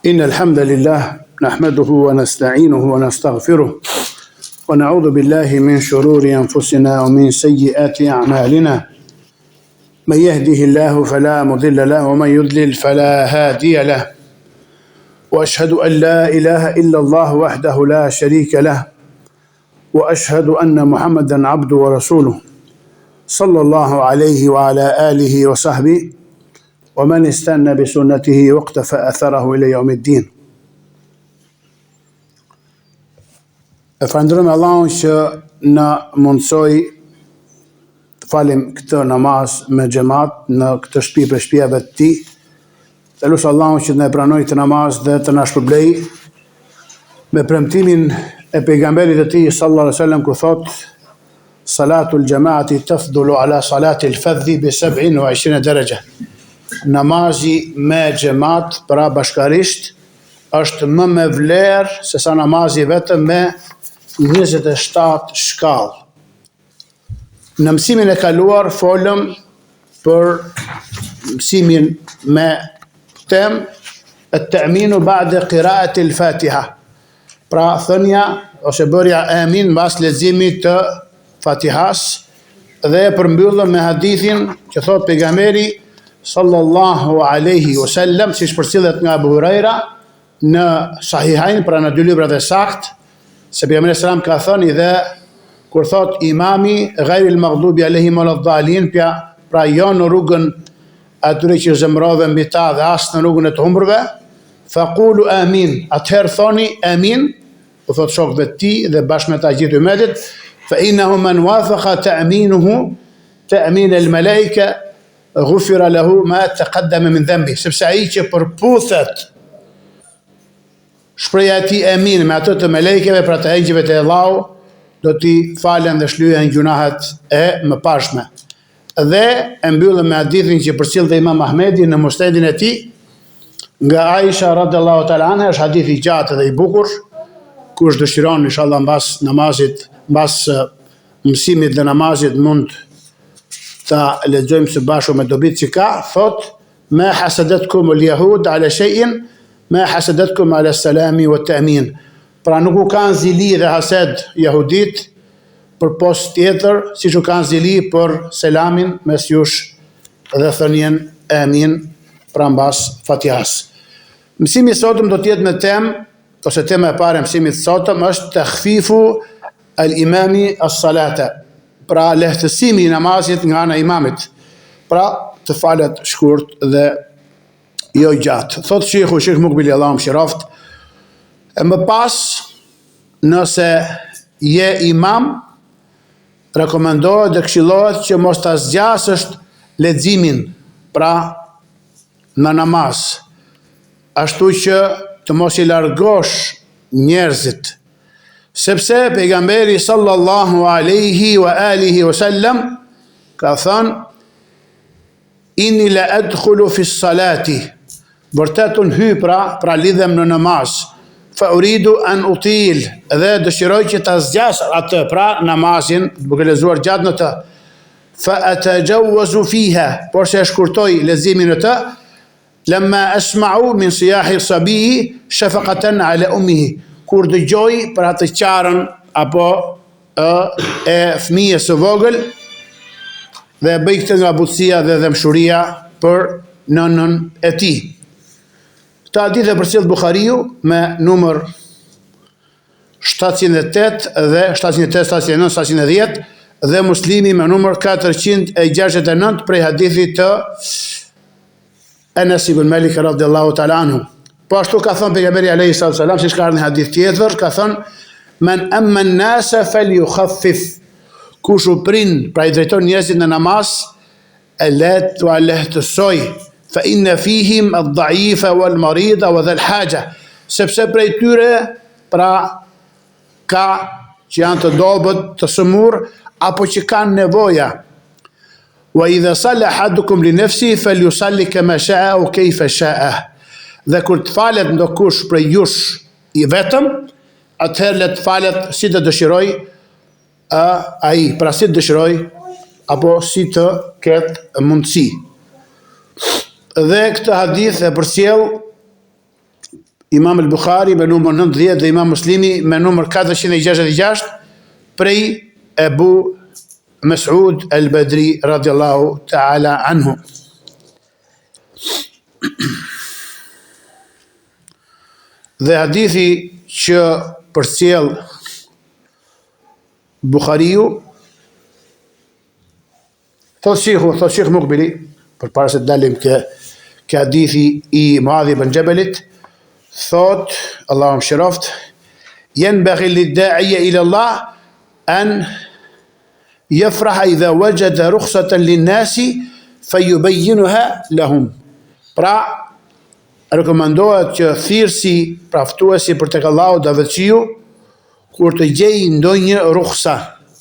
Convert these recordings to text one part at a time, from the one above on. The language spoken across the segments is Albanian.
إن الحمد لله نحمده ونستعينه ونستغفره ونعوذ بالله من شرور أنفسنا ومن سيئات أعمالنا من يهده الله فلا مضل له ومن يضلل فلا هادي له وأشهد أن لا إله إلا الله وحده لا شريك له وأشهد أن محمدا عبده ورسوله صلى الله عليه وعلى آله وصحبه ومن استنى بسنته واقتفى أثره إلى يوم الدين. Falënderojmë Allahun që na mundsoi të falim këtë namaz me xhamat në këtë shtëpi për shtëpive të Tij. Të lutem Allahun që të na pranoj këtë namaz dhe të na shpërblej me premtimin e pejgamberit të Tij sallallahu alaihi wasallam ku thot: Salatul jamaati tafdulu ala salati al-fadhi bi 27 daraja. Namazi me xhamat pra bashkarisht është më me vlerë se sa namazi vetëm me 27 shkallë. Në mësimin e kaluar folëm për mësimin me temë at-ta'minu ba'da qira'ati al-Fatiha. Pra thënia ose bërja amin mbas leximit të Fatihas dhe e përmbyllëm me hadithin që thot pejgamberi sallallahu alaihi wasallam, si shpërsillet nga Abu Huraira në Sahihain, pra në dy librat e sakt, se pejgamberi sallam ka thënë dhe kur thot imami ghayril maghdubi alaihim waladdallin, pra jo në rrugën atyre që zemrove mbi ta dhe as në rrugën e të humbërve, faqulu amin, atëherë thoni amin, u thot shokëve të tij dhe bashkë me ta gjithë umetit, fa innahu man wafaqa ta'minuhu ta'min al-malaika ghufira lahu ma taqaddama min dhanbi, sepse ai që përputhet shpreha e tij amin me ato të melekëve, pra të engjëve të Allahu, do t'i falen dhe shlyhen gjunahet e mëparshme. Dhe e mbyllëm me hadithin që përcjellte Imam Ahmedi në musnedin e tij nga Aisha radhiyallahu ta'ala anha, është hadith i gjatë dhe i bukur. Kush dëshiron inshallah mbas namazit, mbas mësimit dhe namazit mund ta lexojmë së bashku me dobit që ka, thot: ma hasadatkum al-yahud ala shay'in ma hasadatkum ala salami wa ta'min. Pra nuk u kanë zili dhe hased jahudit për post tjetër, siç u kanë zili për selamin mes jush dhe thënien amin pra mbas Fatihas. Mësimi i sotëm do të jetë me temë, ose tema e parë e mësimit të sotëm është takhfifu al-imami as-salata. Pra lehtësimi i namazit nga ana e imamit, pra të falet shkurt dhe jo gjatë. Thot Sheikh Mukbil Allahu mëshiroft, më pas nëse je imam, rekomendohet dhe këshillohet që mos ta zgjasësh leximin, pra në namaz, ashtu që të mos i largosh njerëzit, sepse pejgamberi sallallahu alaihi wa alihi wasallam ka thënë: inni la adkhulu fi salati, vërtetun hy pra lidhem në namaz, fa uridu an util, dhe dëshiroj që ta zgjas atë, pra namazin, duke lexuar gjatë në të, fa atajawwazu fiha, por se e shkurtoj leximin në të, lamma asma'u min siyahi sabiyi shafaqatan ala ummihi, kur dëgjoj për atë qarën apo e fëmijës së vogël dhe bëj këtë nga butësia dhe dëmshuria për nënën e tij. Këtë hadith e përcjell Buhariu me numër 708 dhe 708, 709, 710 dhe Muslimi me numër 469 prej hadithit të Anas ibn Malik radhiyallahu ta'ala anhu. Po ashtu ka thënë pejgamberi alayhi salatu wasalam, siç ka ardhur në hadith tjetër, ka thënë: man amma an-nasa falyukhaffif. Kush u prin, pra i drejton njerëzit në namaz, let wa lehtësoj, fa inna fihim ad-da'ifa wal-marida wa dhal-haja. Sepse prej tyre, pra ka që janë të dobët, të sëmur, apo që kanë nevoja. Wa idha salla ahadukum li nafsi falyusalli kama sha'a aw kayfa sha'a. Dhe kur të falet ndokush prej jush i vetëm, atëherë le të falet si të dëshiroj ai, pra si të dëshiroj apo si të ketë mundësi. Dhe këtë hadith e përcjell Imam al-Bukhari me numër 90 dhe Imam Muslimi me numër 466 prej Ebu Mes'ud al-Badri radiallahu ta'ala anhu. Dhe hadithi që përcjell Bukhariu, thot Shekh Mukbili, për para se të dalim ke hadithi i Muadhi ibn Jabalit, thot, Allahu mëshiroft, ينبغي للداعية إلى الله أن يفرح إذا وجد رخصة للناس فيبينها لهم. Pra, rekomandohet që thirrsi, praftuesi për tek Allahu davëtsiu, kur të gjej ndonjë rukhsa,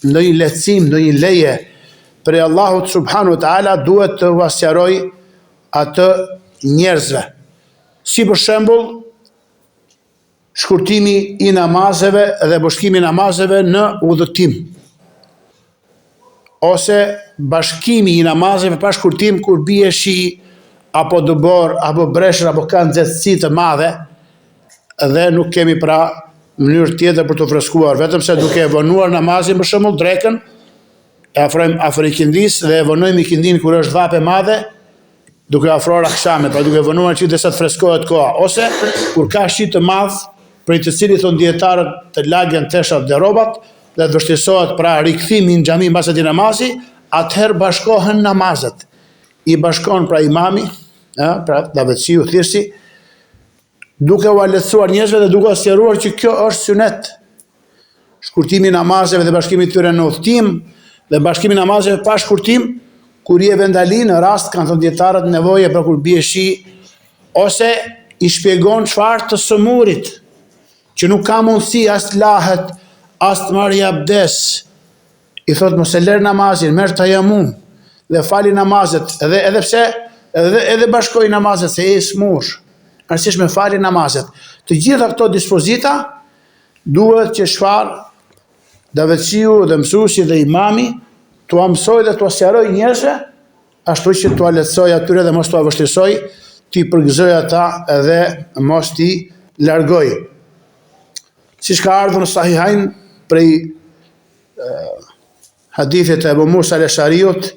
ndonjë lehtësim, ndonjë leje për Allahut subhanahu wa taala, duhet të vasjaroj atë njerëzve. Si për shembull, shkurtimi i namazeve dhe bashkimi i namazeve në udhëtim. Ose bashkimi i namazeve pa shkurtim kur bie shi, apo dëbor, apo breshër, apo ka nxehtësi të madhe, dhe nuk kemi pra mënyrë tjetër për të freskuar, vetëm se duke e vonuar namazin, për shembull drekën, e afrojmë afër ikindis dhe e vonojmë ikindin kur është dhapë e madhe, duke afruar akşamit, pra duke vonuar që derisa të freskohet koha, ose kur ka shi të madh, për të cilit thon dietarët të lagën teshat dhe rrobat, dhe të vështirësohet pra rikthimi në xhami mbas atij namazi, atëherë bashkohen namazet. I bashkon pra imami, pra davëtsiu, thirrsi, duke u lehtësuar njerëzve dhe duke sqaruar që kjo është sunet. Shkurtimi i namazeve dhe bashkimi i tyre në udhtim dhe bashkimi i namazeve pa shkurtim, kur je vendali në rast, kanë thënë dietarët, nevoje për kur bie shi, ose i shpjegon çfarë të sëmurit, që nuk ka mundësi as të lahet, as të marrë abdes, i thot mos e lër namazin, merr tayamum dhe fali namazet, edhe pse edhe bashkoj namazet se e smush, arsysh me fali namazet. Të gjitha këto dispozita duhet që çfarë davëtsiu dhe mësuesi dhe imami t'ua mësoj dhe t'ua sqaroj njerëzve, ashtu që t'ua lehtësoj atyre dhe mos t'ua vështirësoj, t'i përgëzoj ata edhe mos t'i largoj. Siç ka ardhur në Sahihain prej hadithit e Ebu Musa al-Ashariut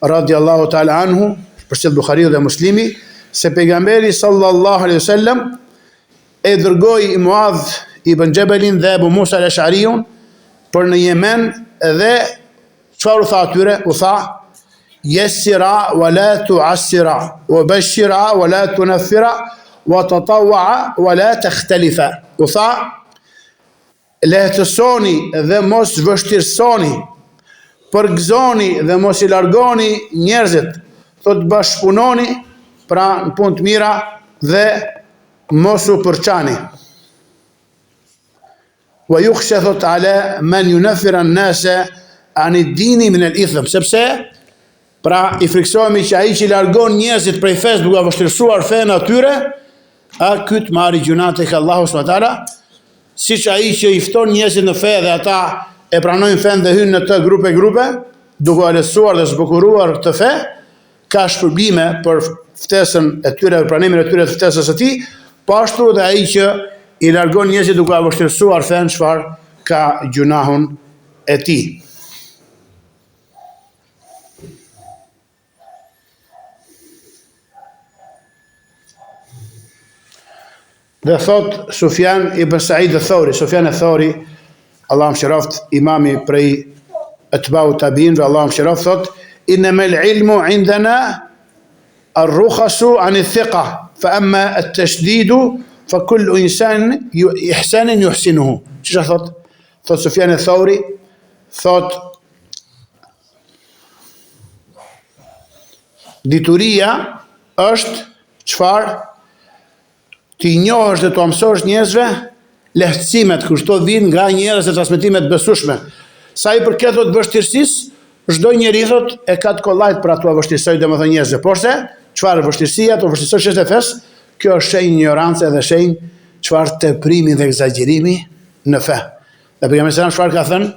radiallahu ta'ala anhu, përcjell Bukhariu dhe Muslimi, se pejgamberi sallallahu alaihi wasallam e dërgoi Muadh ibn Jabalin dhe Ebu Musa al-Ashariun për në Yemen, dhe çfarë u tha atyre? U tha: "Yassira wa la tu'assira, wa bashira wa la tunaffira, wa tatawwa wa la takhtalifa." U tha: lehtësoni dhe mos vështirësoni, përgëzoni dhe mos i largoni njerëzit, thot bashkëpunoni pra në punë të mira dhe mos u përçani. Wa yukhsha thot ala man yunaffira an-nasa an ad-din min al-ithm, sepse pra i friksohemi që ai që i largon njerëzit prej fesë duke vështirësuar fenë atyre, ky të marrë gjuna tek Allahu subhanahu wa taala, siç ai që i fton njerëzit në fe dhe ata e pranojnë fen dhe hynë në të grupe, duke lehtësuar dhe zbukuruar këtë fe, ka shpërblime për ftesën e tyre, pranimin e tyre të ftesës së tij, po ashtu dhe ai që i largon njerëzit duke vështirësuar fen, çfarë ka gjunahun e tij. Dhe thot Sufjan ibn Sa'id al-Thawri, Sufjan al-Thawri, Allah mëshiroft, imami prej atba'u tabi'in, Allah mëshiroft, thot: "Innama al-ilmu 'indana ar-rukhasu 'an ath-thiqa, fa amma at-tashdidu fa kullu insan ihsanin yuhsinuhu." Çfarë thot? Thot Sufjan al-Thawri, thot dituria është çfarë? Ti njohësh dhe t'u mësosh njerëzve lehtësimet, kur këto vijnë nga njerëz e transmetimet besueshme. Sa i përket thot vështirësisë, çdo njeri thot e ka të kollajt për t'u vështirësoj domethënë njerëzve. Por se çfarë vështirësia, të vështirësosh çështë fes, kjo është shenjë ignorancë dhe shenjë çfarë teprimi dhe egzagjerimi në fe. Dhe pejgamberi sallallahu çfarë ka thënë?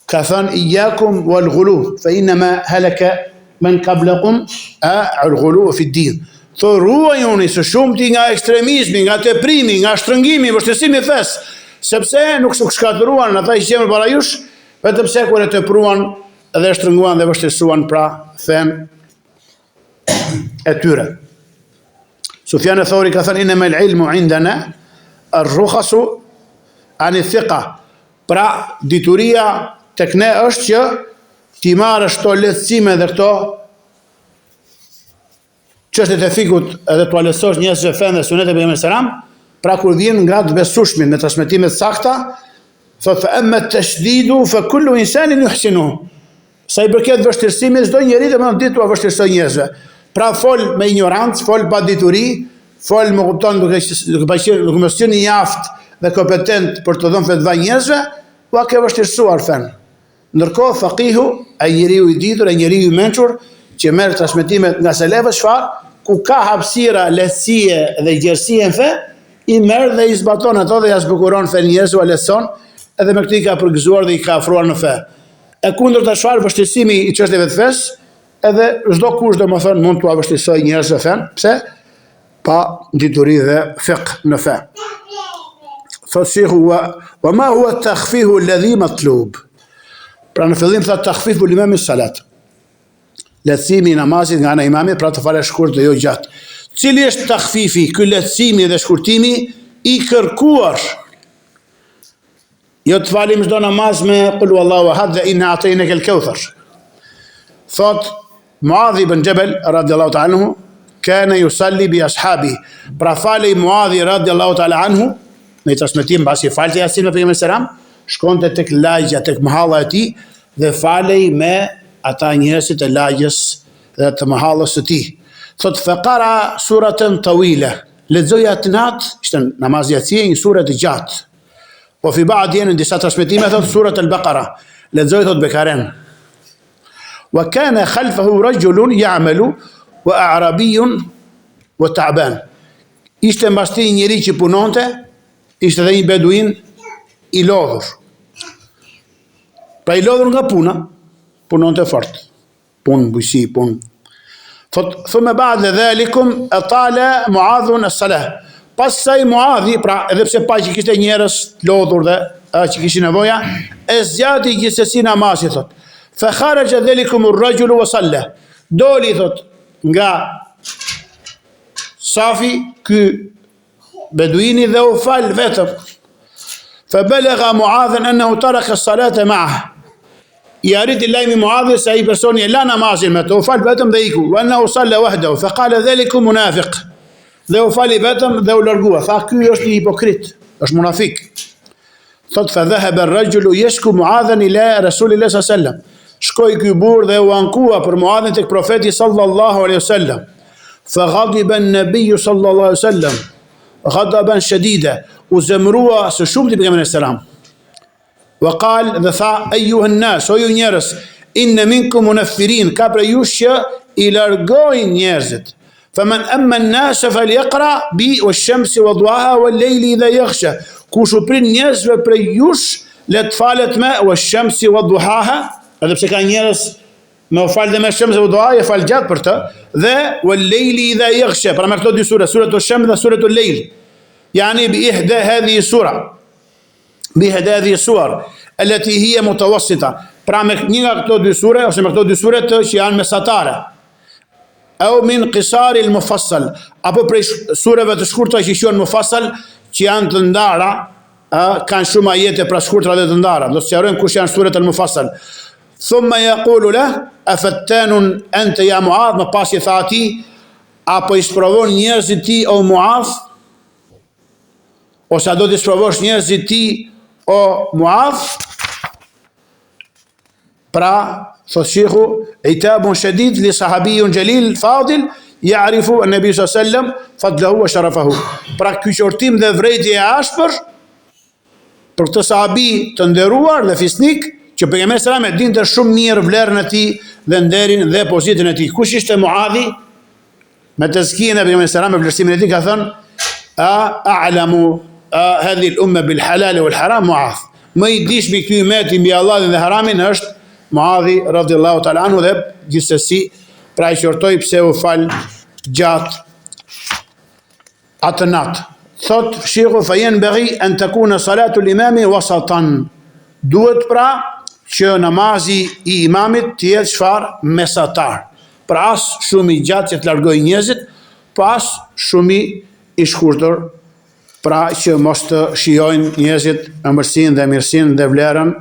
Ka thënë: "Iyyakum wal ghulu, fa inma halaka man qablakum al-ghulu fi ad-din." Tho ruajuni së shumti nga ekstremizmi, nga teprimi, nga shtrëngimi, vështirësimi fes, sepse nuk shkatëruan ata që qenë para jush, vetëm se kur e tepruan dhe shtrënguan dhe vështirësuan pra fen e tyre. Sufjan Thauri ka thënë innamal ilmu indana ar-rukhasu ani thiqa. Pra dituria tek ne është që ti marrësh këto lehtësime dhe këto çështjet e fikut edhe t'u lehtësosh njerëzve fen dhe sunet e pejgamberit selam, pra kur vjen nga të besueshmit me transmetime të sakta, thot fa amma at-tashdidu fa kullu insanin yuhsinuhu. Sa i përket vështirësimit, çdo njeri domethënë ditë t'u vështirësoj njerëzve. Pra fol me ignorancë, fol pa dituri, fol me kupton duke mos qenë i aftë dhe kompetent për të dhënë fatva njerëzve, pa ke vështirësuar fen. Ndërkohë faqihu, ai njeriu i ditur, ai njeriu i mençur që merr transmetimet nga selefët çfarë, ku ka hapësira, lehtësie dhe gjerësie në fe, i merr dhe i zbaton ato dhe ja zbukuron fen njerëzve, lehtëson, edhe me këtë i ka përgëzuar dhe i ka afruar në fe. E kundërta çfarë vështirësimi i çështjeve të fes, edhe çdo kush domethënë mund t'u vështirësoj njerëzve fen, pse? Pa dituri dhe fiqh në fe. Thot shehu wa ma huwa at-takhfihu alladhi matlub. Pra në fillim tha takhfifu l'imam as-salat. Lehtësimi i namazit nga ana e imamit, pra të falësh shkurt dhe jo gjatë. Cili është takhfifi, ky lehtësimi dhe shkurtimi i kërkuar? Jo të falim çdo namaz me qul huwallahu ahad dhe inna a'tainaka al-kauthar. Thot Muadh ibn Jabal radhiyallahu ta'ala anhu kana yusalli bi ashabi. Pra falej Muadhi radhiyallahu ta'ala anhu, në transmetim pasi falte Yasin me pejgamberin selam, shkonte tek lagja, tek mahalla e tij dhe falej me ata njerëzit e lagjës dhe të mahallës së tij. Thot faqara suratan tawila. Lexoi atë natë, ishte namazi Yasin, një sure të gjatë. Po fi ba'd në disa transmetime thot surat al-Baqara. Lexoi thot Bekaren. Wa kana khalfahu rajulun ya'malu wa a'rabiyyun wa ta'ban. Ishte mbas tij një njeri që punonte, ishte edhe një beduin i lodhur. Pra i lodhur nga puna, punonte fort. Punë bujësi, punë. Thot thumma ba'da dhalikum atala Muadhun as-salah. Pastaj Muadhi, pra edhe pse pa që kishte njerëz të lodhur dhe që kishin nevoja, e zgjati gjithsesi namazin thot. Fa kharaja dhalikum ar-rajulu wa salla. Doli thot nga safi ky beduini dhe u fal vetëm. Fa balagha Muadhan annahu taraka as-salata ma'ah. I arriti lajmi Muadhi se ai personi e la namazin me të, u fal vetëm dhe iku. Wa annahu salla wahdahu. Fa qala dhalikum munafiq. Dhe u fali vetëm dhe u largua. Tha ky është një hipokrit, është munafik. Thot fa dhahaba ar-rajulu yashku Muadhan ila Rasulillahi sallallahu alaihi wasallam. Shkoi ky burr dhe u ankua për Muadhin tek profeti sallallahu alaihi wasallam. Fa ghadiba an-nabiy sallallahu alaihi wasallam ghadaban shadida. U zemrua së shumti pejgamberit selam. Wa qal dhe tha ayuha an-nas, o ju njerëz, inna minkum munaffirin, ka për ju që i largojnë njerëzit. Faman amma an-nas falyaqra bi wash-shamsi wa duhaha wal-layli idha yaghsha. Kush u prin njerëzve për jush, le të falet me wash-shamsi wa duhaha, edhe pse ka njerëz me u fal dhe me shamsi wa duhaha, e fal gjatë për të, dhe wal-layli idha yaghsha, pra me këto dy sura, suratul Shams dhe suratul Layl. Yani bi ihda hadhihi sura. بهذه هذه السور التي هي متوسطة. Pra me një nga këto dy sure ose me këto dy sure që janë mesatare. Au min qisari al-mufassal, apo prej sureve të shkurtra që quhen mufassal, që janë të ndara, kanë shumë ajete pra shkurtra dhe të ndara. Do të sqarojmë kush janë suret al-mufassal. Thumma yaqulu la afattanun anta ya Muadh, më pas i tha atij, apo i sprovon njerëzit ti o Muadh, ose a do të sprovosh njerëzit ti o Muadh? Pra, thot shehu, itabun shadid li sahabiyun jalil fadil ya'rifu an-nabi sallallahu alaihi wasallam fadlahu wa sharafahu. Pra ky qortim dhe vrejtje e ashpër për këtë sahabi të nderuar dhe fisnik, që pejgamberi sallallahu alaihi wasallam e dinte shumë mirë vlerën e tij dhe nderin dhe pozitën e tij. Kush ishte Muadhi? Me tezkijen e pejgamberit sallallahu alaihi wasallam, me vlerësimin e tij ka thënë a'lamu hadhihi al-umma bil halal wal haram Muadh. Më i dishmi ky umeti mbi Allahin dhe haramin është Muadhi radhiyallahu ta'ala anhu, dhe gjithsesi pra i qortoi pse u fal gjatë atë natë. Thot shikhu fajen bëghi në të kuna salatu l'imami wasatan. Duhet pra që namazi i imamit të jetë çfarë mesatar. Pra as shumë i gjatë që të largoj njerëzit, pa as shumë i shkurtër, pra që mos të shijojnë njerëzit ëmbëlsinë dhe mirësinë dhe vlerën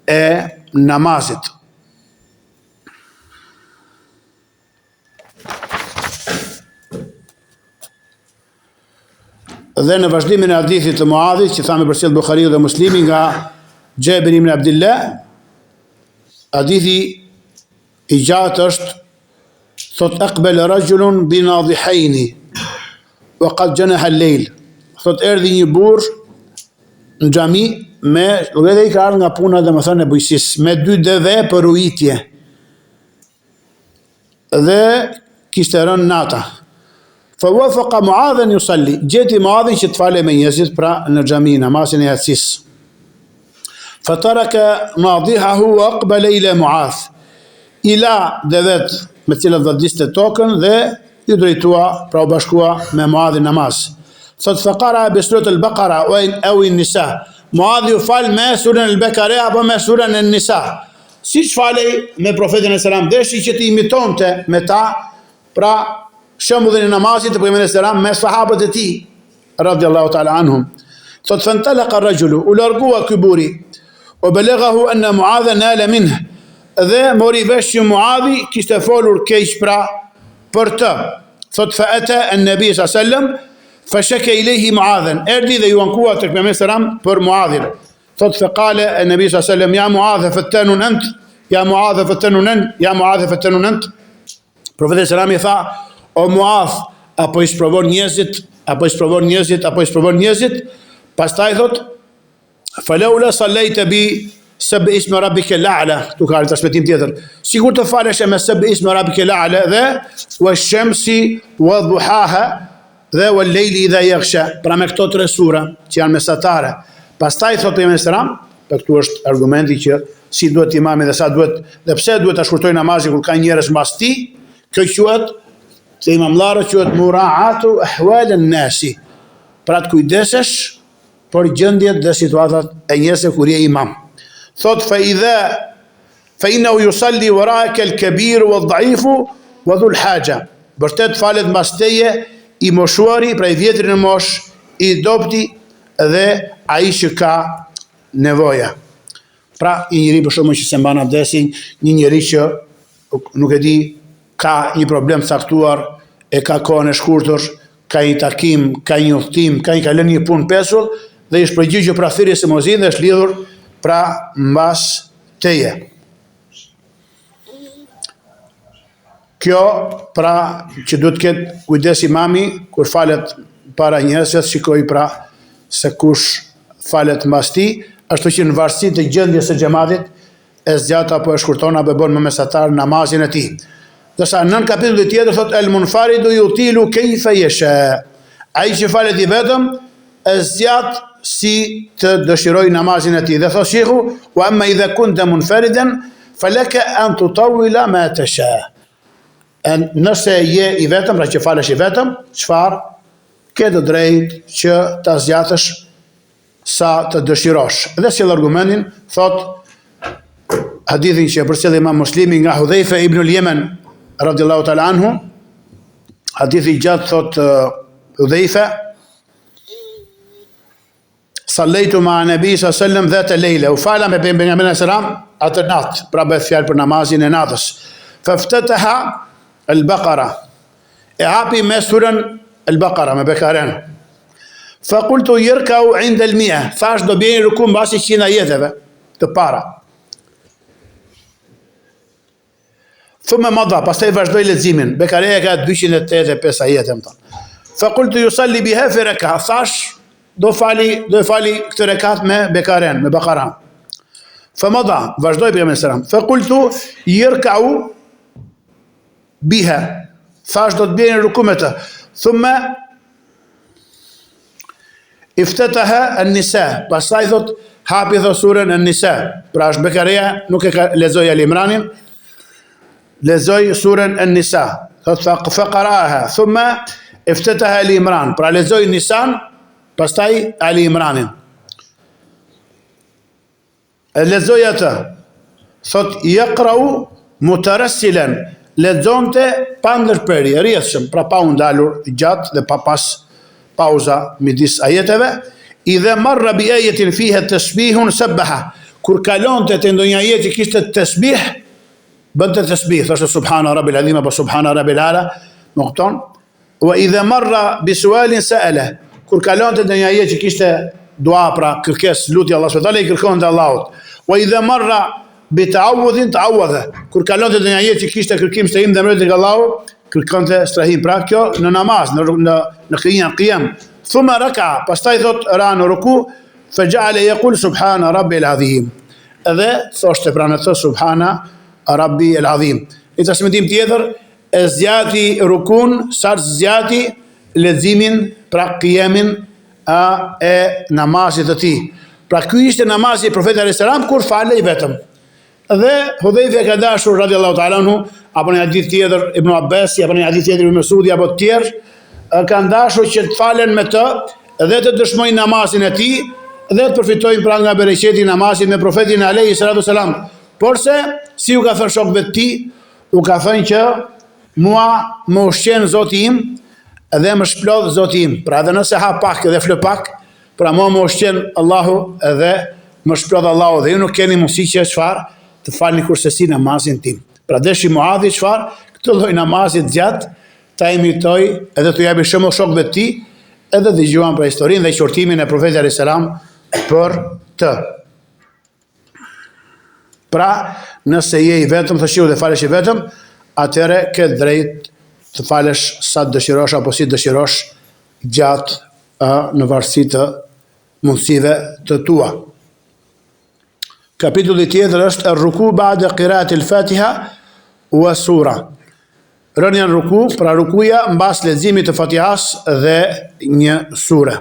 e namazit. Dhe në vazhdimin e hadithit të Muadhit, që thamë përcjell Buhariu dhe Muslimi nga Jabir ibn Abdullah, hadithi i gjatë është, thot aqbal rajulun bi nadhihaini wa qad janaha al-layl. Thot erdhi një burr në xhami me edhe i ka ardhur nga puna domethënë e bujqësisë, me 2 deve për ujitje. Dhe kishte rënë nata. فوافق معاذا يصلي. جيتي معاذ që të fale me njerëzit pra në xhami namazin e yatsis. فترك ناضحه واقبل الى معاذ. Ila devet me cilat vërdiste tokën dhe i drejtua pra u bashkua me Muadhin namaz. Thot faqara bi surat al-Baqara au an-Nisa. Muadhi u fal me surën al-Baqara apo me surën an-Nisa. Siç falej me profetin e selam, deshi që të imitonte me ta, pra shembullin e namazit të Pejgamberit selam me sahabët e tij radhiyallahu ta'ala anhum. Thot fantalaqa ar-rajulu, u largua ky buri, o balaghahu anna Muadha nala minhu, dhe mori vesh që Muadhi kishte folur keq pra për të. Thot fa ata an-nabi sallallahu alaihi wasallam fa shaka ilayhi Muadhan, erdi dhe ju ankua tek Pejgamberi selam për Muadhin. Thot fa qala an-nabi sallallahu alaihi wasallam ya Muadha fattanun ant, ya Muadha fattanun ant, ya Muadha fattanun ant. Profeti selam i tha, o Muadh, apo i sprovon njerëzit, apo i sprovon njerëzit, apo i sprovon njerëzit. Pastaj thot falaula sallaita bi sabbi ismi rabbika al-a'la, tu ka transmetim tjetër. Sigur të falesh me sabbi ismi rabbika al-a'la dhe wash-shamsi wadh-duhaha dhe wal-layli idha yaghsha, pra me këto 3 sura që janë mesatare. Pastaj thot Pejgamberi selam, për këtu është argumenti që si duhet imami dhe sa duhet dhe pse duhet ta shkurtoj namazin kur ka njerëz mbas tij, kjo quhet se imamllarë quhet muraatu ahwal an-nasi. Pra të kujdesesh për gjendjet dhe situatat e njerëzve kur je imam. Thot fa innahu yusalli wara'aka al-kabir wad-dha'ifu wa dhul haja. Vërtet falet mbas teje i moshuari, pra i vjetri në mosh, i dobti dhe ai që ka nevoja. Pra i njëri për shkakun që se mban abdesin, një njeri që nuk e di ka një problem caktuar, e ka kohën e shkurtër, ka një takim, ka një udhtim, ka një kalën një punë pesull dhe i shpërgjigjur pra thirrjes së mozin dhe është lidhur pra mbas teje. Kjo pra që duhet të ketë kujdes imami kur falet para njerëzve, shikoj pra se kush falet mbas tij, ashtu që në varësi të gjendjes së xhamatit e zgjat apo e shkurton apo bën më mesatar namazin e tij. Dërsa nën kapitullin tjetër thot el munfaridu yutilu kayfa yasha. Ai që falet i vetëm e zgjat si të dëshiroj namazin e tij. Dhe thot shehu wa amma idha kunta munfaridan falaka an tutawila ma tasha. Nëse je i vetëm, pra që falesh i vetëm, çfarë ke të drejtë që ta zgjatësh sa të dëshirosh. Dhe si argumentin thot hadithin që përcjell Imam Muslimi nga Hudhaifa ibn al-Yaman radhiyallahu ta'ala anhu, hadithi gjatë thot Hudhaifa, sallaitu ma nabi sallallahu alaihi wasallam dhata lejla, u fala me Pejgamberin selam atë natë, pra bëhet fjalë për namazin e natës. Faftataha al-Baqara, e hapi me surën al-Baqara me Bekaren. Faqultu yarka'u 'inda al-mi'a, thash do bëjë ruku mbasi 100 ajeteve të para. Thumma madha, pastaj vazhdoi leximin. Bekareja ka 285 ajete më tonë. Faqultu yusalli biha fi rak'a, thash do fali këtë rekat me Bekaren, me Baqara. Famadha, vazhdoi Pejgamberi selam. Faqultu yarka'u biha, thash do të bëjë ruku me të. Thumma iftataha an-Nisa, pastaj thot hapi thot surën an-Nisa. Pra është Bekareja, nuk e ka lexoj Al-Imranin, lezoj surën an-Nisa. Thot faqaraha, thumma iftetaha Ali Imran, pra lexoi Nisan, pastaj Ali Imranin. Lexoi atë. Thot yaqra'u mutarassilan, lexonte pa ndërprerje, rrjedhshëm, pra pa u ndalur gjatë dhe pa pas pauza midis ajeteve. Idha marra bi ayatin fiha tasbihun sabbaha, kur kalonte te ndonjë ajet që kishte tasbih, bënte tasbih, thoshte subhana rabbil azim apo subhana rabbil ala, më kupton? Wa idha marra bi sualin sa'ala, kur kalonte ndonjë ajet që kishte dua, pra kërkesë, lutje Allah subhanahu wa taala, i kërkonte Allahut. Wa idha marra bi ta'awudhin ta'awadha, kur kalonte ndonjë ajet që kishte kërkim strehim dhe mbrojtje nga Allahu, kërkonte strehim. Pra kjo në namaz, në qiyam. Thumma raka, pastaj thot ra në ruku, faja'ala yaqul subhana rabbil azim. Edhe thoshte pra në të subhana rabbi el azim. Në transmetim tjetër, e zgjati rukun, sa zgjati leximin, pra qiyamin e namazit të tij. Pra ky ishte namazi i Profetit alayhis salam kur falej vetëm. Dhe Hudhaifa ka dashur radiallahu ta'ala anhu, apo në hadith tjetër Ibn Abbas, apo në hadith tjetër Ibn Mas'udi, apo të tjerë, kanë dashur që të falen me të dhe të dëshmojnë namazin e tij dhe të përfitojnë pra nga bereqeti namazit me Profetin alayhi salatu wasalam. Porse si u ka thënë shokëve të tij, u ka thënë që mua më ushqen Zoti im dhe më shplodh Zoti im. Pra edhe nëse ha pak dhe flë pak, pra mua më ushqen Allahu dhe më shplodh Allahu, dhe ju nuk keni mundësi që çfarë të falni kurse si namazin tim. Pra deshi Muadhi çfarë këtë lloj namazit gjatë ta imitoj edhe të japi shembull shokëve të tij, edhe dëgjuan për historinë dhe qortimin e Profetit alayhis salam për të. Pra, nëse je i vetëm, thëshiu dhe falesh i vetëm, atëre ke drejt të falesh sa të dëshirosh apo si dëshirosh gjatë në varësi të mundësive të tua. Kapitulli tjetër është ruku ba'da qira'ati al-Fatiha wa sura. Rënja në ruku, pra rukuja mbas leximit të Fatihas dhe një sure.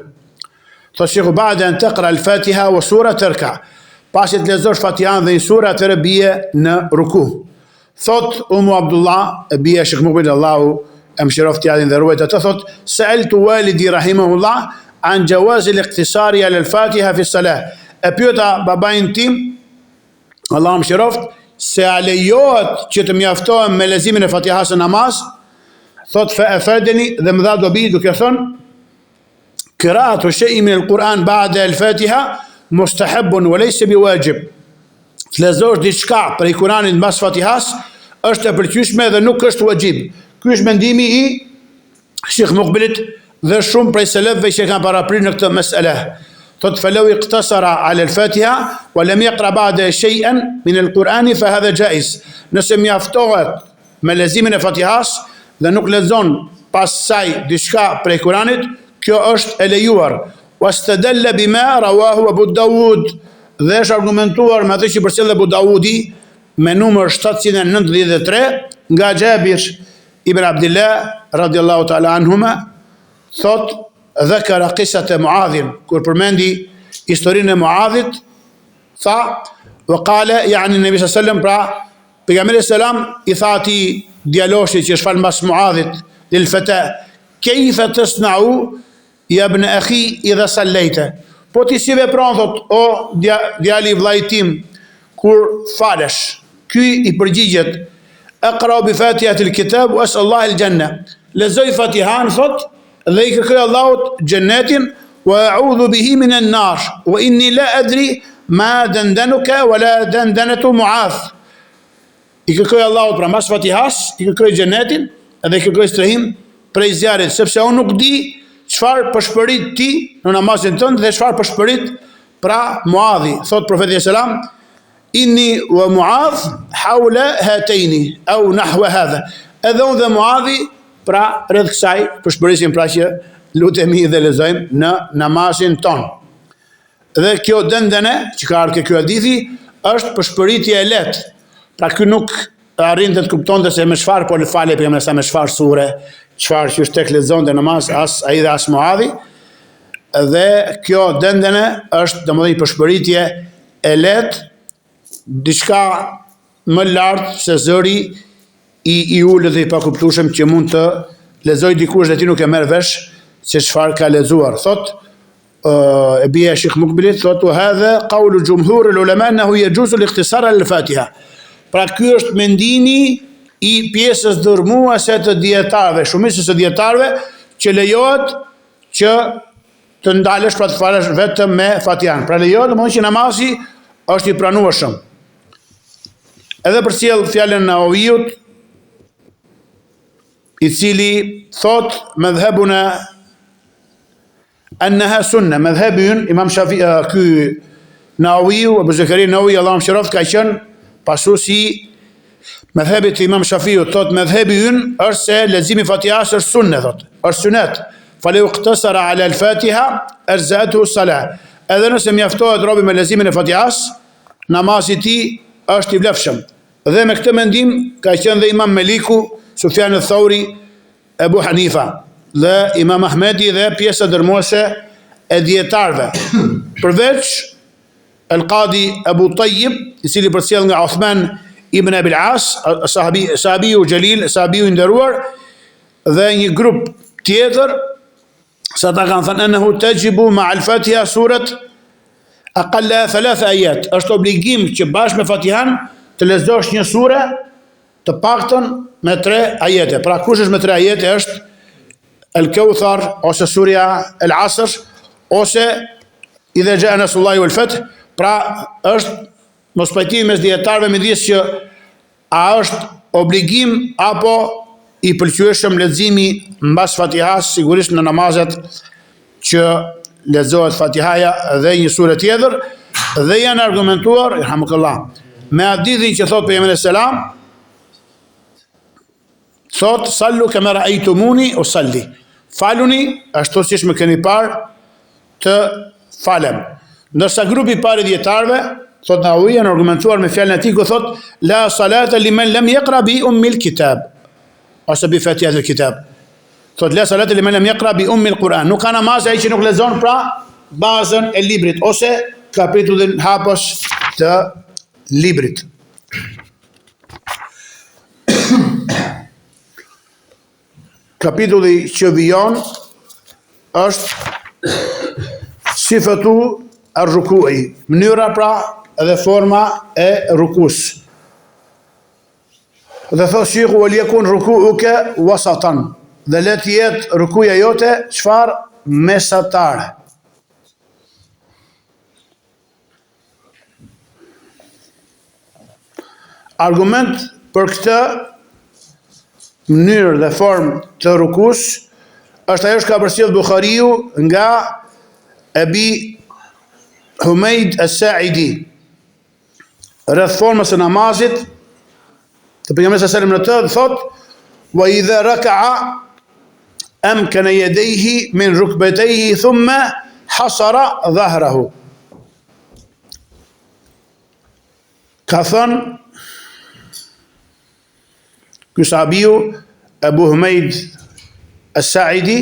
Thotë shehu ba'da an taqra al-Fatiha wa sura tarka. Pasi të lexosh Fatihan dhe një sure, atëherë bie në ruku. Thot Umu Abdullah, e bie Sheikh Muqbil, Allahu e mëshiroft t'jadin dhe ruajt atë, thot sa'altu walidi rahimahullah an jawaz al-iqtisari ala al-Fatiha fi as-salah. E pyeta babain tim, Allahu mëshiroft, se a lejohet që të mjaftohem me leximin e Fatihas në namaz. Thot fa afadani, dhe më dha dobi duke thënë qira'atu shay'in min al-Quran ba'da al-Fatiha mustahabun wa laysa biwajib. Të lexosh diçka prej Kuranit mbas Fatihas është e pëlqyeshme dhe nuk është wajib. Ky është mendimi i Sheikh Muqbilit dhe shumë prej selefëve që kanë paraprirë në këtë mesele. Thot فلو اقتصر على الفاتحة ولم يقرأ بعد شيئا من القرآن فهذا جائز. Nëse mjaftohet me leximin e Fatihas dhe nuk lexon pas saj diçka prej Kuranit, kjo është e lejuar. Wastadalla bima rawahu Abu Dawud, dhe është argumentuar me atë që përcjell Abu Dawudi me numër 793 nga Jabir ibn Abdullah radiyallahu ta'ala anhuma, thot dhakara qisat e Muadhin, kur përmendi historinë e Muadhit, tha wa qala yani Nabi sallallahu alaihi wasallam, pra pejgamberi selam i tha atij djaloshit që është fal mbas Muadhit, lil fata kayfa tasna'u ya ibn akhi idha sallaita. Po ti si vepron, thot, o djali i vllait tim, kur falesh? Ky i përgjigjet aqra bi fatihatil kitab wa as'allahu al-janna. Lezoj Fatihan, thot, dhe i kërkoj Allahut xhennetin, wa a'udhu bihi min an-nar, wa inni la adri ma dandanuka wa la dandanatu Muadh. I kërkoj Allahut pra mbas Fatihas, i kërkoj xhennetin dhe i kërkoj strehim prej zjarrit, sepse unë nuk di çfarë përshpërit ti në namazin tënd dhe çfarë përshpërit pra Muadhi. Thot Profeti selam, inni wa Muadh hawla hataini au nahwa hadha. Edhe unë dhe Muadhi pra rreth kësaj përshpërisim, pra që lutemi dhe lexojmë në namazin ton. Dhe kjo dendene që ka ardhur ky hadithi është përshpëritje e lehtë. Pra ky nuk arrin të kuptonte se me çfarë po falej pejgamberi sa me çfarë sure, çfarë që tek lexonte namaz as ai dhe as Muadhi. Dhe kjo dendene është domethënë përshpëritje e lehtë, diçka më lart se zëri i ulët dhe i pakuptueshëm që mund të lexoj dikush dhe ti nuk e merr vesh se çfarë ka lexuar. Thot e bia Sheikh Mukbilit, thot hadha qawlu jumhur al-ulama annahu yajuzu al-ikhtisar al-Fatiha. Pra ky është mendimi i pjesës dërmuese të dietarëve, shumicës së dietarëve, që lejohet që të ndalesh pra të falësh vetëm me Fatihan. Pra lejohet domosdoshmë që namazi është i pranueshëm. Edhe përcjell fjalën Nawawiut, i cili thot madhhabuna annaha sunna, madhhabi Imam Shafi'i, ky Nawawiu, Abu Zakaria Nawawi, Allahu mëshiroft, ka qenë pasuesi madhhabit të Imam Shafiut. Thot madhhabi është se leximi i Fatihas është sunne, thot, është sunet. Falau iqtasara ala al-Fatiha arzatuhu as-salah. Edhe nëse mjaftohet robi me leximin e Fatihas, namazi i tij është i vlefshëm. Dhe me këtë mendim ka qenë dhe Imam Maliku, Sufjan al-Thauri, Abu Hanifa dhe Imam Ahmedi dhe pjesa dërmuese e dietarëve. Përveç Al-Qadi Abu Tayyib, i cili përcjell nga Uthman ibn Abi al-As, sahabiu jalil, sahabiu i nderuar, dhe një grup tjetër, sa ta kanë thënë enhu tajibu ma al-Fatiha surat aqalla 3 ayat. Është obligim që bashkë me Fatihan të lexosh një sure të paktën me 3 ajete. Pra kush është me 3 ajete është Al-Kauthar ose surja Al-Asr ose Idha jaa nasrullahi wal fath. Pra është mos pajtimi mes dietarëve midis që a është obligim apo i pëlqyeshëm leximi mbas Fatihas, sigurisht në namazet që lexohet Fatihaja dhe një sure tjetër, dhe janë argumentuar, alhamdulillah, me hadithin që thot pejgamberi selam, thot sallu kama ra'aytumuni usalli. Faluni ashtu siç më keni parë të falem. Ndërsa grupi i parë i dietarëve, thot Nawawi, janë argumentuar me fjalën e tij ku thot la salata liman lam yaqra bi ummil kitab ose bi fatihatil kitab. Thot la salata liman lam yaqra bi ummil Quran. Nuk ka namaz ai që nuk lexon pra bazën e librit ose kapitullin hapës të librit. Kapitulli që vijon është sifatu ar-ruku'i, mënyra pra edhe forma e rukus. Dhe thot Sheikhu wal yakun ruku'uka wasatan. Dhe le të jetë rukuja jote çfarë? Mesatare. Argument për këtë mënyrë dhe formë të rukus është ajo që ka përcjell Buhariu nga Abi Humaid as-Sa'idi rreth formës së namazit të pejgamberit sallallahu alajhi wasallam, thot wa idha raka'a amkana yadayhi min rukbatayhi thumma hasara dhahrahu. Ka thënë ky sahabiu Abu Humaid as-Sa'idi,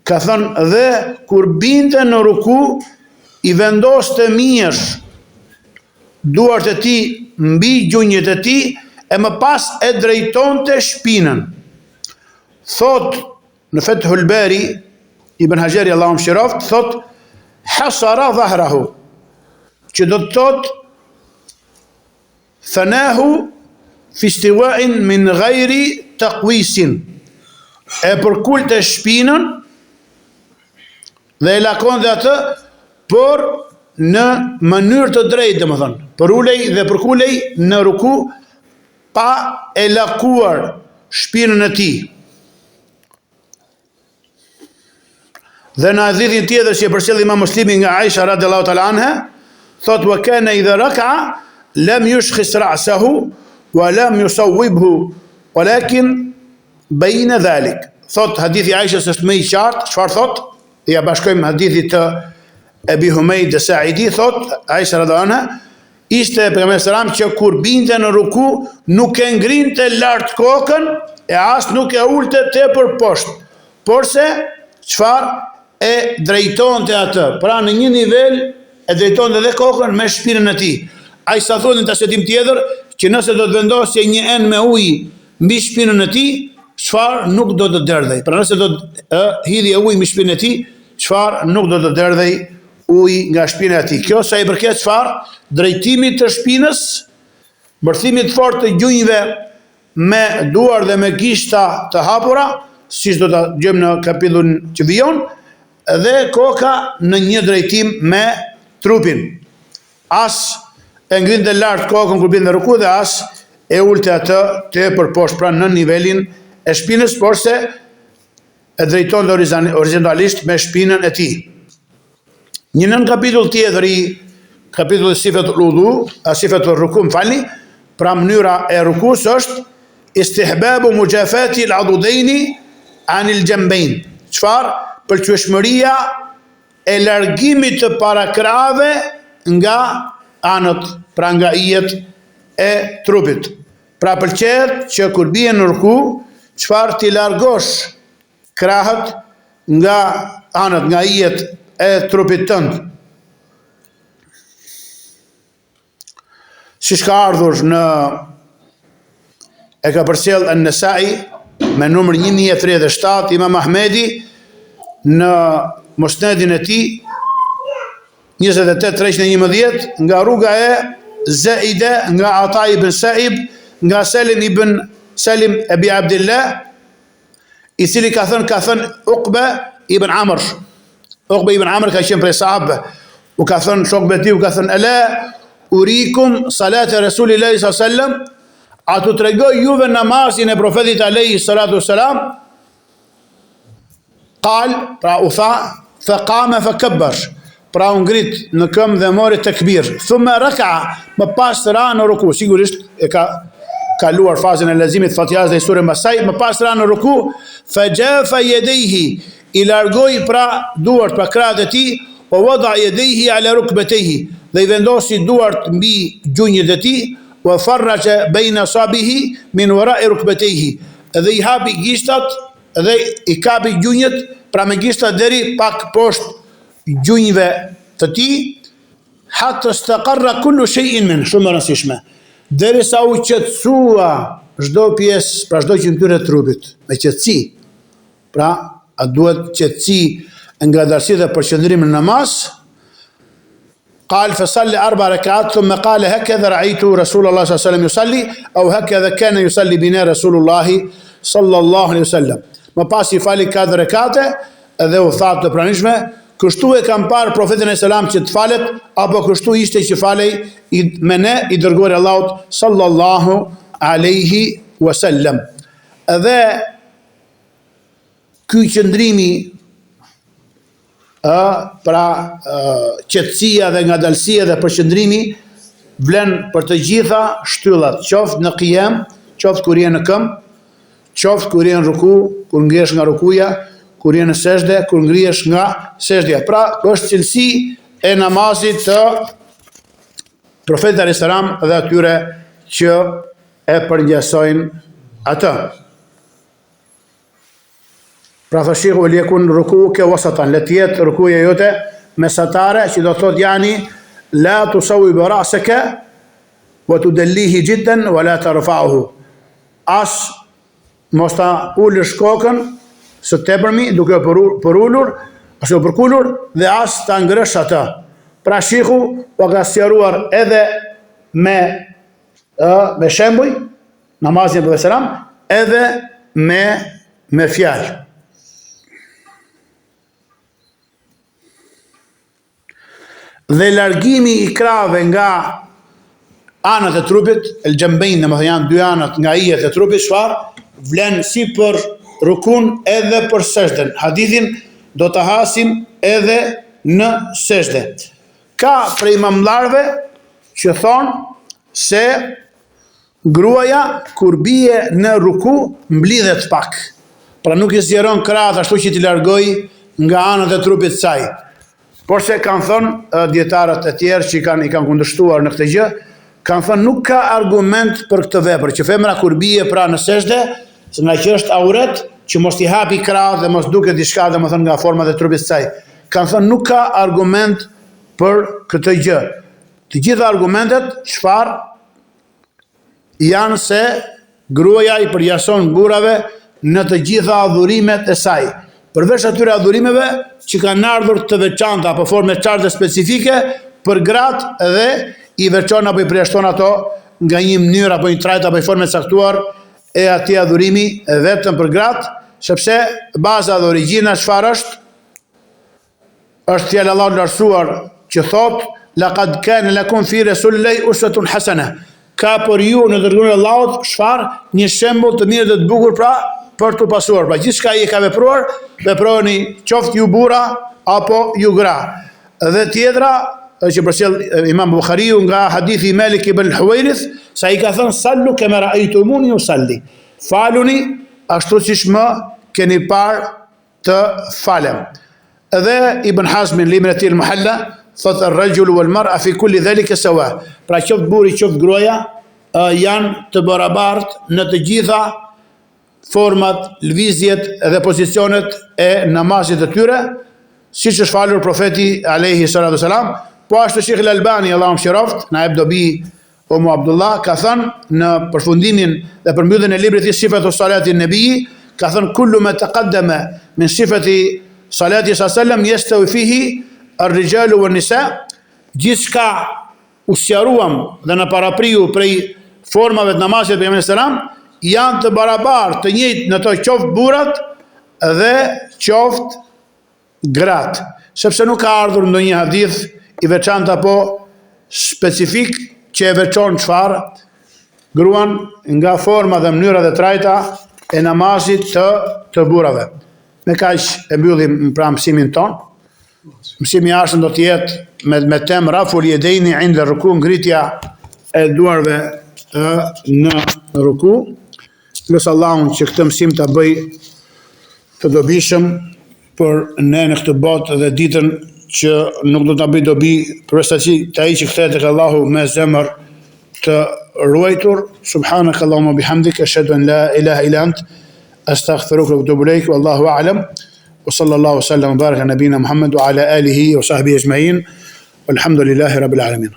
ka thënë dhe kur binte në ruku i vendoste mirë duart e tij mbi gjunjët e tij e më pas e drejtonte shpinën. Thot në Fathul Bari Ibn Hajari, Allahu mëshiroft, thot hasara dhahrahu, që do të thot thanahu fi istiwa'in min ghairi taqwisin, e përkulte shpinën dhe e lakon dhe atë, por në mënyrë të drejtë, domethënë, për ulej dhe përkulej në ruku pa e lakuar shpinën e tij. Dhe në hadithin tjetër që e përcjell Imam Muslimi nga Aisha radhiyallahu ta'ala anha, thot wa kana idha raka'a lam yushkhis ra'sahu wa lam yusawwibhu walakin bayna dhalik. Thot hadithi Aishës është më i qartë. Çfarë thot? Ja bashkojmë hadithit të Abi Humaid as-Sa'idi, thot Aisha radhiyallahu anha, ishte pejgamberi selam që kur binte në ruku nuk e ngrinte lart kokën e as nuk e ulte tepër poshtë, porse çfarë? E drejtonte atë, pra në një nivel e drejtonte dhe kokën me shpinën e tij. Ai sa thonë në tasetim tjetër që nëse do të vendosje një enë me ujë mbi shpinën e tij, çfarë nuk do të derdhej. Pra nëse do të hidhje ujë me shpinën e tij, çfarë nuk do të derdhej ujë nga shpina e tij. Kjo sa i përket çfarë? Drejtimit të shpinës, mbërthimit fort të gjunjëve me duar dhe me gishta të hapura, siç do ta gjejmë në kapitullin që vijon, dhe koka në një drejtim me trupin. As e ngrinte lart kokën kur bën në ruku dhe as e ulte atë tepër poshtë, pra në nivelin e shpinës, por se e drejton horizontalisht me shpinën e tij. Një nën kapitull tjetër i kapitullit sifetul wudu, sifetul ruku, pra mënyra e rukus është istihbabu mujafati al-adudaini anil jambayn. Çfarë? Pëlqyeshmëria e largimit të parakrave nga anët, pra nga ijet e trupit. Pra pëlqet që kur bie në ruku, çfarë ti largosh krahët nga anët, nga ijet e trupit tënd. Siç ka ardhur e ka përcjell an-Nasa'i me numër 1037, Imam Ahmedi në Musnedin e tij 28-311, nga rruga e Zaide, nga Ata ibn Sa'ib, nga Salim ibn Salim Abi Abdillah, i cili ka thënë Uqba ibn Amr. Uqba ibn Amr ka qenë prej sahabëve. U ka thënë shokëve të tij, u ka thënë ala urikum salate Rasulillahi sallallahu alaihi wasallam, a tu tregoj juve namazin e profetit alayhi salatu wasalam? Qal, pra u tha, fa qama fa kabbar, pra u ngrit në këmbë dhe mori takbir. Thumma raka'a, më pas ra në ruku. Sigurisht e ka kaluar fazën e leximit Fatihas dhe surën Masaj, më pas ra në ruku, fa jafa yadayhi, i largoi pra duart pa krahët e tij, o wada yadayhi ala rukbatayhi, dhe i vendosi duart mbi gjunjët e tij, wa farraja baina sabihi min wara'i rukbatayhi, dhe i hapi gishtat dhe i kapi gjunjët, pra me gishtat deri pak poshtë gjunjëve të tij, hatta istaqarra kullu shay'in min, shumë e rëndësishme, derisa u qetësua çdo pjesë, pra çdo qytetër e trupit, me qetësi. Pra, a duhet qetësi, ngadalësi dhe përqendrim në namaz. قال فصلي 4 ركعات ثم قال هكذا رأيت رسول الله صلى الله عليه وسلم يصلي أو هكذا كان يصلي بنا رسول الله صلى الله عليه وسلم. Më pas i fali 4 rekate dhe u tha të pranishme, kështu e kam parë profetin e selam që të falet, apo kështu ishte që falej me ne i dërguari Allahut sallallahu alaihi wasallam. Dhe ky qëndrimi, pra qetësia dhe ngadalësia dhe përqendrimi vlen për të gjitha shtyllat, qoftë në qiyam, qoftë kur je në këmbë, qoftë kur je në ruku, kur ngrihesh nga rukuja, kur je në sejdë, kur ngrihesh nga sejdja. Pra është cilësi e namazit të profetit alayhis salam dhe atyre që e përngjasojnë atë. Pra thashikhu u ljekun ruku ke wasatan, le tjetë rukuja jote mesatare, që do thot jani la tusawi bi ra'saka wa tudallihi jiddan wa la tarfa'uhu. As mos ta ulësh kokën së tepërmi duke përulur ose përkulur, dhe as ta ngrësh atë. Pra shikhu po ka sqaruar edhe me shembuj namazin e profetit selam, edhe me fjalë. Dhe largimi i krave nga anët e trupit, el gjembejn, dhe më thë janë 2 anët nga ijet e trupit, çfarë vlen si për rukun edhe për sejdën. Hadithin do të hasim edhe në sejdë. Ka prej imamlarve që thonë se gruaja kur bie në ruku mblidhet pak. Pra nuk i zgjeron krahët ashtu që t'i largoj nga anët e trupit saj. Por se kanë thënë dietarët e tjerë që i kanë kundërshtuar në këtë gjë, kanë thënë nuk ka argument për këtë vepër, që femra kur bie pra në sejdë, se nga që është auret, që mos t'i hapi krahët dhe mos duket diçka domethënë nga forma e trupit të saj. Kanë thënë nuk ka argument për këtë gjë. Të gjitha argumentet çfarë janë se gruaja i përjason burrave në të gjitha adhurimet e saj, përveç atyre adhurimeve që kanë ardhur të veçanta apo forme qartë dhe specifike për gratë dhe i veçon apo i përjashton ato nga një mënyrë apo një trajt apo një forme caktuar e atij adhurimi vetëm për gratë, sepse baza dhe origjina çfarë është? Është fjala e Allahut lartësuar që thotë: "Laqad kana lakum fi rasulillahi uswatun hasana." Ka për ju në dërgurin e Allahut çfarë? Një shembull të mirë dhe të bukur për t'u pasuar. Pra gjithçka i ka vepruar, veproni qoftë ju burra apo ju gra. Dhe tjetra që përsell Imam Buhariu nga hadithi i Malik ibn al-Huwairith, sa i ka thënë: "Sallu kama ra'aytumuni usalli." Faluni ashtu siç më keni parë të falem. Edhe Ibn Hazmin librin e tij Al-Muhalla thotë: "Ar-rajulu wal-mar'a fi kulli dhalika sawa." Pra qoftë burri qoftë gruaja janë të barabartë në të gjitha format, lëvizjet dhe pozicionet e namazit të tyre, siç është falur profeti alayhi salatu wasalam. Po ashtu Sheikh Al-Albani, Allahu mëshiroft, Naib Dobi Umu Abdullah, ka thënë në përfundimin dhe përmbylljen e librit të Sifatu Salati Nabi, ka thënë: "Kullu ma taqaddama min sifati salati sallam yastawi fihi ar-rijalu wan-nisa." Gjithçka u sqaruam dhe në parapriu prej formave të namazit për Pejgamberin sallam janë të barabartë, të njëjtë në to qoftë burrat dhe qoftë gratë, sepse nuk ka ardhur ndonjë hadith i veçantë apo specifik që e veçon çfarë? Gruan nga forma dhe mënyra dhe trajta e namazit të burrave. Me kaq e mbyllim pra mësimin ton. Mësimi i ardhshëm do të jetë me temë raful yadaini inda ruku, ngritja e duarve në ruku. Lutë Allahun që këtë mësim ta bëj të dobishëm për ne në këtë botë dhe ditën që nuk do ta bëj dobi përveç të ai që kthehet tek Allahu me zemër të ruajtur. Subhanakallahumma bihamdika ashhadu an la ilaha illa ant astaghfiruka wa atubu ilaik, wallahu a'lam. Wa sallallahu sallam wa baraka nabina Muhammad wa ala alihi wa sahbihi ajma'in. Walhamdulillahi rabbil alamin.